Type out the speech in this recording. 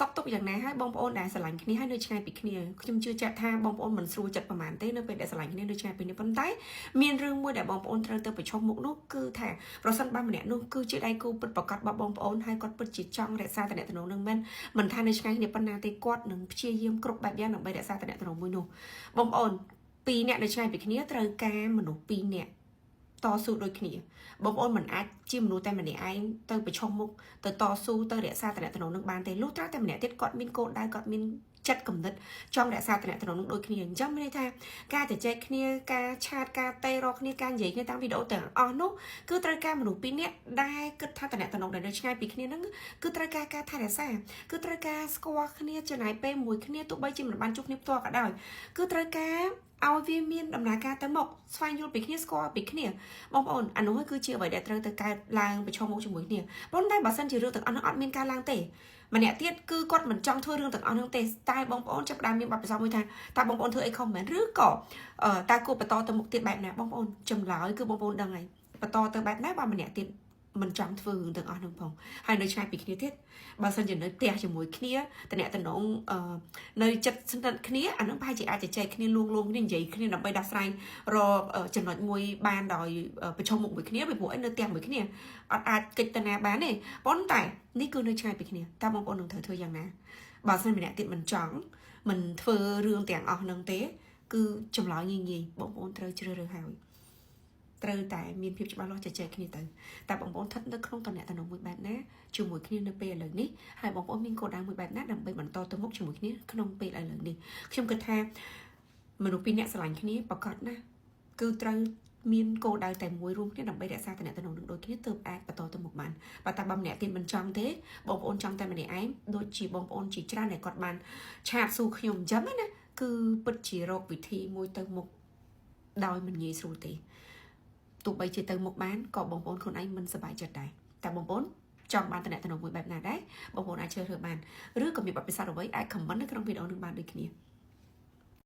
សក់ទុកយ៉ាងណាហើយបងប្អូនដែលស្រឡាញ់គ្នាហើយនៅឆ្ងាយពីគ្នាខ្ញុំជឿជាក់ថាបងប្អូនមិនស្រួលចិត្តប្រហែលទេនៅពេលដែលស្រឡាញ់គ្នានៅឆ្ងាយពីគ្នាប៉ុន្តែមានរឿងមួយដែលបងប្អូនត្រូវទៅប្រឈមមុខនោះគឺថាប្រសិនបើម្នាក់នោះគឺជាដៃគូពិតប្រាកដរបស់បងប្អូនហើយគាត់ពិតជាចង់រក្សាតំណែងនឹងមិនថានៅឆ្ងាយគ្នាប៉ុណ្ណាទេគាត់នឹងព្យាយាមគ្រប់បែបយ៉ាងដើម្បីរក្សាតំណែងមួយនោះបងប្អូនពីរអ្នកនៅឆ្ងាយពីគ្នាត្រូវការមនុស្សពីរអ្នកតស៊ូដូចគ្នាបងប្អូនមិនអាចជាមនុស្សតែម្នាក់ឯងទៅប្រឈមមុខទៅតស៊ូទៅរក្សាតំណែងនឹងបានទេលុះត្រាតែម្នាក់ទៀតគាត់មានគោលដៅគាត់មានចិត្តគំនិតចង់រក្សាតំណែងនឹងដូចគ្នាអញ្ចឹងមានន័យថាការជជែកគ្នាការឆាតការតេរកគ្នាការនិយាយគ្នាតាមវីដេអូទាំងអស់នោះគឺត្រូវការមនុស្សពីរនាក់ដែលគិតថាតំណែងដែលនៅឆ្ងាយពីគ្នាហ្នឹងគឺត្រូវការការថែរក្សាគឺត្រូវការស្គាល់គ្នាចំណាយពេលមួយគ្នាទោះបីជាមិនបានជួបគ្នាផ្ទាល់ក៏ដោយគឺត្រូវការឲ្យវាមានដំណើរការទៅមុខស្វែងយល់ពីគ្នាស្គាល់ពីគ្នាបងប្អូនអានោះគឺជាអ្វីដែលត្រូវទៅកើតឡើងប្រឈមមុខជាមួយគ្នាប៉ុន្តែបើសិនជារឿងទាំងអស់នោះអត់មានការឡើងទេម្នាក់ទៀតគឺគាត់មិនចង់ធ្វើរឿងទាំងអស់នោះទេតែបងប្អូនចាប់ផ្ដើមមានបទពិសោធន៍មួយថាតើបងប្អូនធ្វើអីខុសមែនឬក៏តើគួរបន្តទៅមុខទៀតបែបណាបងប្អូនចម្លើយគឺបងប្អូនដឹងហើយបន្តទៅបែបណាបើម្នាក់ទៀតមិនចង់ធ្វើរឿងទាំងអស់នោះផងហើយនៅឆ្ងាយពីគ្នាទៀតបើសិនជានៅផ្ទះជាមួយគ្នាតំណែងនៅចិត្តស្និទ្ធគ្នាអានោះប្រហែលជាអាចជជែកគ្នាលួងគ្នានិយាយគ្នាដើម្បីដោះស្រាយរកចំណុចមួយបានដោយប្រឈមមុខមួយគ្នាពីព្រោះឯនៅផ្ទះមួយគ្នាអត់អាចកិច្ចទៅណាបានទេប៉ុន្តែនេះគឺនៅឆ្ងាយពីគ្នាតើបងប្អូននឹងត្រូវធ្វើយ៉ាងណាបើសិនម្នាក់ទៀតមិនចង់មិនធ្វើរឿងទាំងអស់ហ្នឹងទេគឺចម្លើយងាយបងប្អូនត្រូវជ្រើសរើសហើយត្រូវតែមានភាពច្បាស់លាស់ជជែកគ្នាទៅតែបងប្អូនស្ថិតនៅក្នុងតំណែងមួយបែបណាជាមួយគ្នានៅពេលឥឡូវនេះហើយបងប្អូនមានគោលដៅមួយបែបណាដើម្បីបន្តទៅមុខជាមួយគ្នាក្នុងពេលឥឡូវនេះខ្ញុំគិតថាមនុស្សពីរអ្នកស្រឡាញ់គ្នាប្រកបណាគឺត្រូវមានគោលដៅតែមួយរួមគ្នាដើម្បីរក្សាតំណែងនឹងដូចគ្នាទើបអាចបន្តទៅមុខបានបើតែបើម្នាក់ទៀតមិនចង់ទេបងប្អូនចង់តែម្នាក់ឯងដូចជាបងប្អូនជាច្រើនដែលគាត់បានឆាតសួរខ្ញុំអញ្ចឹងណាគឺពិតជារកវិធីមួយទៅមុខដោយមិនងាយស្រួលទេទោះបីជាទៅមុខបានក៏បងប្អូនខ្លួនឯងមិនសប្បាយចិត្តដែរតែបងប្អូនចង់បានតំណែងមួយបែបណាដែរបងប្អូនអាចជ្រើសរើសបានឬក៏មានបទពិសោធន៍អ្វីអាច comment នៅក្នុងវីដេអូនេះបានដូចគ្នា